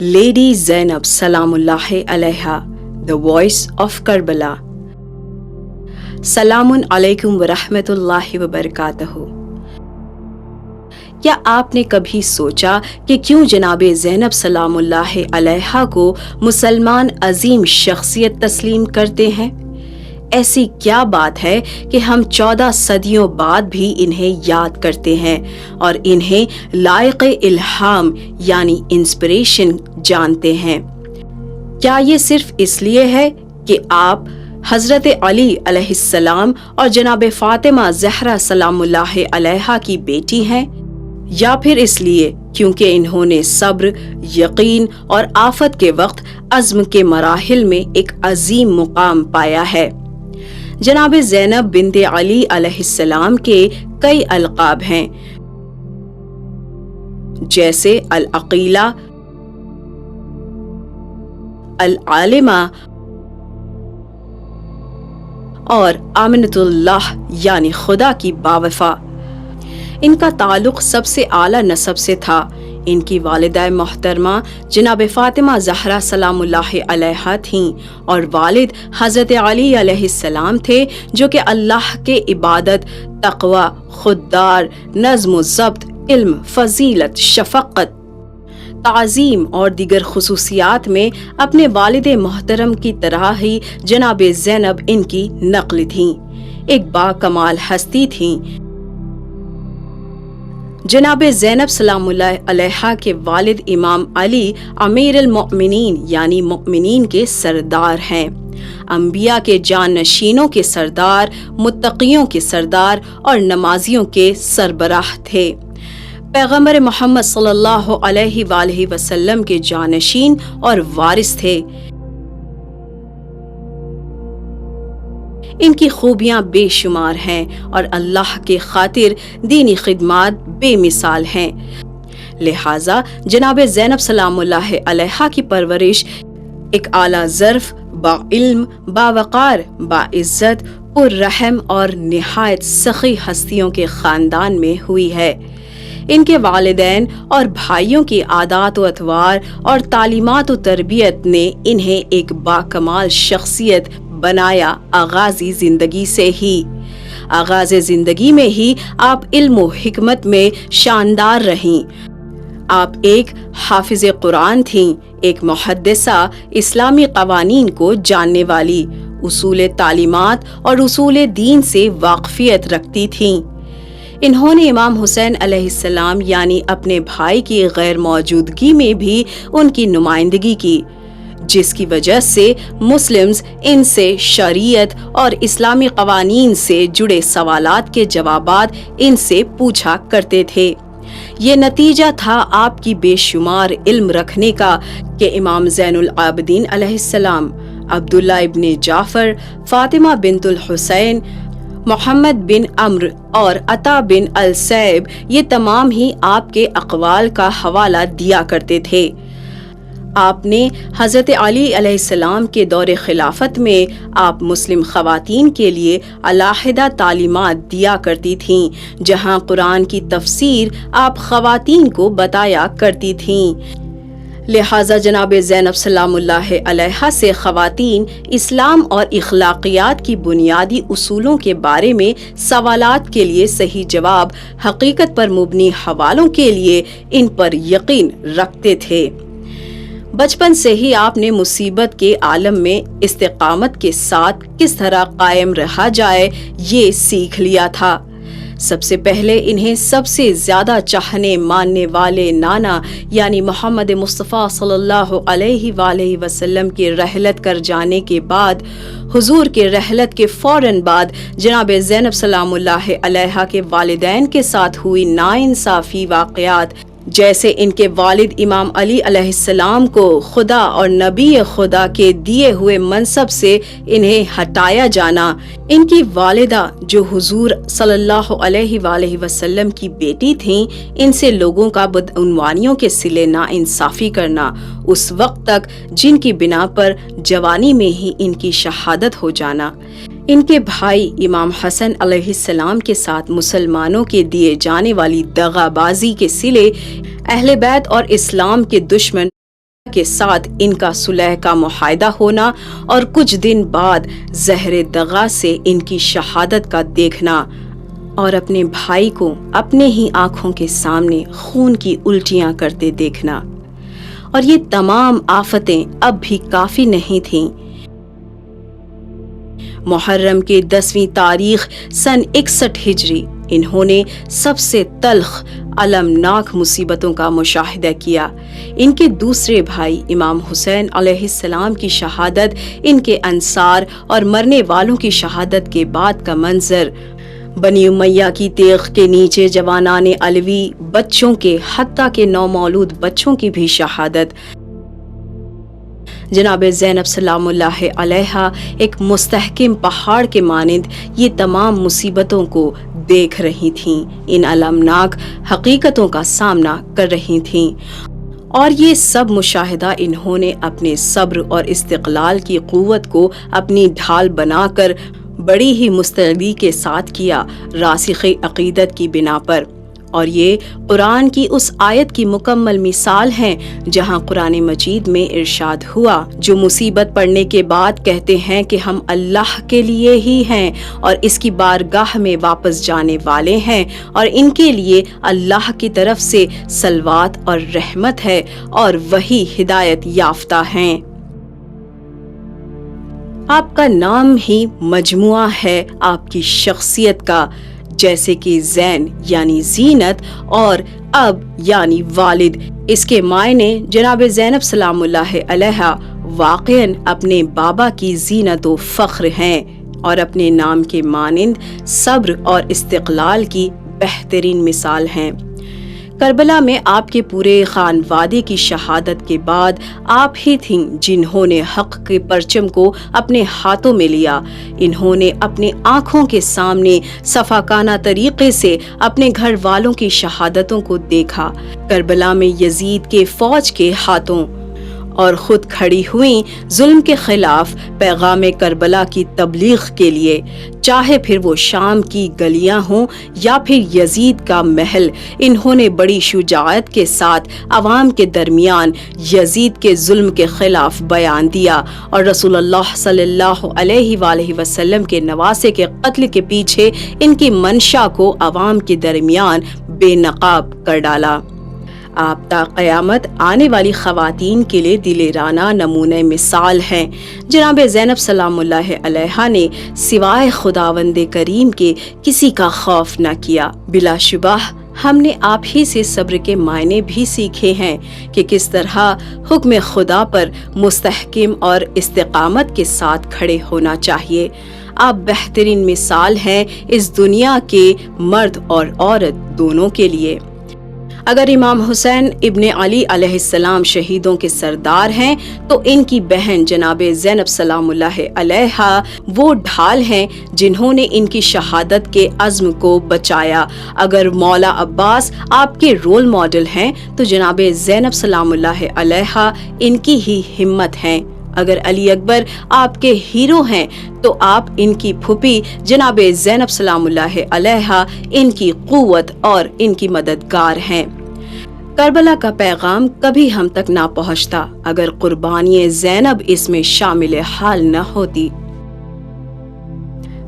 Lady Zainab Salamullahi Alaiha, the voice of Karbala. Salamun alaikum wa rahmatullahi wa barakatuhu. क्या आपने कभी सोचा कि क्यों जनाबे ज़ैनब सलामुल्लाहि अलैहा को मुसलमान अजीम शख्सियत तस्लीम करते हैं? ऐसी क्या बात है कि हम 14 सदियों बाद भी इन्हें याद करते हैं और इन्हें लायक़े इल्हाम यानी इंस्पिरेशन जानते हैं? क्या ये सिर्फ इसलिए है कि आप हज़रत अली अलैहिस्सलाम और जनाब फ़ातिमा ज़हरा सलामुल्लाहि अलैहा की बेटी हैं, या फिर इसलिए क्योंकि इन्होंने सब्र, यकीन और आफत के वक्त अज़्म के मराहिल में एक अजीम मुकाम पाया है? जनाब ज़ैनब बिन्ते अली अलैहिस्सलाम के कई अलक़ाब हैं, जैसे अल-अक़ीला, अल-आलिमा और आमिनतुल्लाह यानी खुदा की बावफा। इनका ताल्लुक़ सबसे आला नसब से था। इनकी वालिदा मोहतरमा जनाब फ़ातिमा ज़हरा सलामुल्लाहि अलैहा थीं और वालिद हज़रत अली अलैहिस्सलाम थे, जो कि अल्लाह के इबादत, तक़वा, खुददार, नज़्म व ज़ब्त, इल्म, फ़ज़ीलत, शफ़क़त, ताज़ीम और दीगर खुसूसियात में अपने वालिद मोहतरम की तरह ही जनाब ज़ैनब इनकी नक़ल थीं। एक बाकमाल हस्ती थीं। जनाब ज़ैनब सलामुल्लाहि अलैहा के वालिद इमाम अली अमीरुल मोमिनीन यानी मोमिनीन के सरदार हैं। अंबिया के जानशीनों के सरदार, मुत्तक़ियों के सरदार और नमाजियों के सरबराह थे। पैगम्बर मोहम्मद सल्लल्लाहु अलैहि वसल्लम के जानशीन और वारिस थे। इनकी खूबियां बेशुमार हैं और अल्लाह के खातिर दीनी खिदमात बेमिसाल हैं। लिहाजा जनाब ज़ैनब सलामुल्लाहि अलैहा की परवरिश एक आला ज़र्फ़, बाइल्म, बावक़ार, बाइज़्ज़त, पुर्रहम और निहायत सखी हस्तियों के ख़ानदान में हुई है। इनके वालिदैन और भाइयों की आदात व अतवार और तालीमात व तरबियत ने इन्हें एक बाकमाल शख्सियत बनाया। आगाज़ी ज़िंदगी से ही, आगाज़ ज़िंदगी में ही आप इल्म व हिकमत में शानदार रहीं। आप एक हाफिज़ कुरान थीं, एक मुहद्दिसा, इस्लामी क़वानीन को जानने वाली, उसूल तालीमात और उसूल दीन से वाक़फ़ियत रखती थीं। इन्होंने इमाम हुसैन अलैहिस्सलाम यानी अपने भाई की गैर मौजूदगी में भी उनकी नुमाइंदगी की, जिसकी वजह से मुस्लिम्स इनसे शरीयत और इस्लामी क़वानीन से जुड़े सवालात के जवाबात इनसे पूछा करते थे। ये नतीजा था आपकी बेशुमार इल्म रखने का कि इमाम ज़ैनुल आबिदीन अलैहिस्सलाम, अब्दुल्ला इब्न जाफ़र, फ़ातिमा बिन्तुल हुसैन, मोहम्मद बिन अम्र और अता बिन अल-सैब ये तमाम ही आपके अक़वाल का हवाला दिया करते थे। आपने हज़रत अली अलैहिस्सलाम के दौरे खिलाफत में आप मुस्लिम ख़वातीन के लिए अलाहिदा तालीमात दिया करती थीं, जहां कुरान की तफसीर आप ख़वातीन को बताया करती थीं। लिहाजा जनाब ज़ैनब सलामुल्लाहि अलैहा से ख़वातीन इस्लाम और इख़लाक़ियात की बुनियादी उसूलों के बारे में सवालात के लिए सही जवाब, हकीकत पर मुबनी हवालों के लिए इन पर यकीन रखते थे। बचपन से ही आपने मुसीबत के आलम में इस्तिक़ामत के साथ किस तरह कायम रहा जाए ये सीख लिया था। सबसे पहले इन्हें सबसे ज़्यादा चाहने मानने वाले नाना यानी मोहम्मद मुस्तफ़ा सल्लल्लाहु अलैहि वसल्लम की रहलत कर जाने के बाद, हुजूर के रहलत के फ़ौरन बाद जनाब ज़ैनब सलामुल्लाहि अलैहा के वालिदैन के साथ हुई नाइंसाफ़ी वाक़यात, जैसे इनके वालिद इमाम अली अलैहिस्सलाम को खुदा और नबी खुदा के दिए हुए मनसब से इन्हें हटाया जाना, इनकी वालिदा जो हुजूर सल्लल्लाहु अलैहि वसल्लम की बेटी थीं, इनसे लोगों का बदउनवानियों के सिले नाइंसाफ़ी करना, उस वक्त तक जिनकी बिना पर जवानी में ही इनकी शहादत हो जाना, इनके भाई इमाम हसन अलैहिस्सलाम के साथ मुसलमानों के दिए जाने वाली दगाबाजी के सिले, अहले बैत और इस्लाम के दुश्मन के साथ इनका सुलह का मुआहदा होना और कुछ दिन बाद जहर दगा से इनकी शहादत का देखना और अपने भाई को अपने ही आंखों के सामने खून की उल्टियां करते देखना। और ये तमाम आफतें अब भी काफी नहीं थीं। मुहर्रम के 10वीं तारीख सन 61 हिजरी इन्होंने सबसे तल्ख अलमनाक मुसीबतों का मुशाहिदा किया। इनके दूसरे भाई इमाम हुसैन अलैहिस्सलाम की शहादत, इनके अंसार और मरने वालों की शहादत के बाद का मंजर, बनी उमैया की तेग के नीचे जवानाने अलवी बच्चों के हत्ता के नौमौलूद बच्चों की भी शहादत, जनाब ज़ैनब सलामुल्लाह अलैहा एक मुस्तहकिम पहाड़ के मानिंद ये तमाम मुसीबतों को देख रही थीं, इन अलमनाक हकीकतों का सामना कर रही थीं। और ये सब मुशाहिदा इन्होंने अपने सब्र और इस्तिक़लाल की क़ुव्वत को अपनी ढाल बनाकर बड़ी ही मुस्तैदी के साथ किया, रासिख़े अक़ीदत की बिना पर। और ये कुरान की उस आयत की मुकम्मल मिसाल हैं जहां कुरान मजीद में इरशाद हुआ, जो मुसीबत पड़ने के बाद कहते हैं कि हम अल्लाह के लिए ही हैं और इसकी बारगाह में वापस जाने वाले हैं और इनके लिए अल्लाह की तरफ से सलवात और रहमत है और वही हिदायत याफ्ता हैं। आपका नाम ही मजमुआ है आपकी शख्सियत का, जैसे कि ज़ैन यानी जीनत और अब यानी वालिद। इसके मायने जनाब ज़ैनब सलामुल्लाह अलैहा वाक़ईन अपने बाबा की जीनत व फ़ख्र हैं और अपने नाम के मानिंद सब्र और इस्तिक़लाल की बेहतरीन मिसाल हैं। करबला में आपके पूरे खानवादे की शहादत के बाद आप ही थीं जिन्होंने हक़ के परचम को अपने हाथों में लिया। इन्होंने अपने आँखों के सामने सफ़ाकाना तरीक़े से अपने घर वालों की शहादतों को देखा, करबला में यजीद के फ़ौज के हाथों, और खुद खड़ी हुई जुल्म के खिलाफ पैगाम करबला की तबलीग के लिए, चाहे फिर वो शाम की गलियां हों या फिर यजीद का महल। इन्होंने बड़ी शुजाअत के साथ अवाम के दरमियान यजीद के जुल्म के खिलाफ बयान दिया और रसूलुल्लाह सल्लल्लाहु अलैहि वसल्लम के नवासे के कत्ल के पीछे इनकी मंशा को अवाम के दरमियान बेनकाब कर डाला। आप ता क़यामत आने वाली ख़वातीन के लिए दिलेराना नमूने मिसाल हैं। जनाब ज़ैनब सलामुल्लाह अलैहा ने सिवाय खुदावंदे करीम के किसी का खौफ न किया। बिलाशुबह हमने आप ही से सब्र के मायने भी सीखे हैं कि किस तरह हुक्म खुदा पर मुस्तहकिम और इस्तिकामत के साथ खड़े होना चाहिए। आप बेहतरीन मिसाल हैं इस दुनिया के मर्द और औरत दोनों के लिए। अगर इमाम हुसैन इब्ने अली अलैहिस्सलाम शहीदों के सरदार हैं तो इनकी बहन जनाब ज़ैनब सलामुल्लाह अलैहा वो ढाल हैं जिन्होंने इनकी शहादत के अज़्म को बचाया। अगर मौला अब्बास आपके रोल मॉडल हैं तो जनाब ज़ैनब सलामुल्लाह अलैहा इनकी ही हिम्मत हैं। अगर अली अकबर आपके हीरो हैं तो आप इनकी फूफी जनाब ज़ैनब सलामुल्लाह अलैहा इनकी क़ुव्वत और इनकी मददगार हैं। करबला का पैगाम कभी हम तक ना पहुंचता अगर कुर्बानी ज़ैनब इसमें शामिल हाल न होती।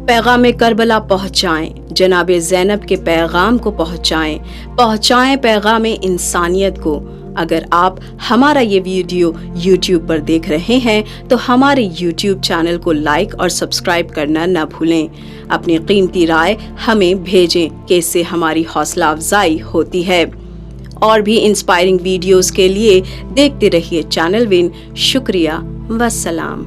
पैगाम करबला पहुंचाएं, जनाब ज़ैनब के पैगाम को पहुंचाएं पैगाम इंसानियत को। अगर आप हमारा ये वीडियो YouTube पर देख रहे हैं तो हमारे YouTube चैनल को लाइक और सब्सक्राइब करना न भूलें। अपनी कीमती राय हमें भेजें कि इससे हमारी हौसला अफजाई होती है। और भी इंस्पायरिंग वीडियोस के लिए देखते रहिए चैनल विन। शुक्रिया, वस्सलाम।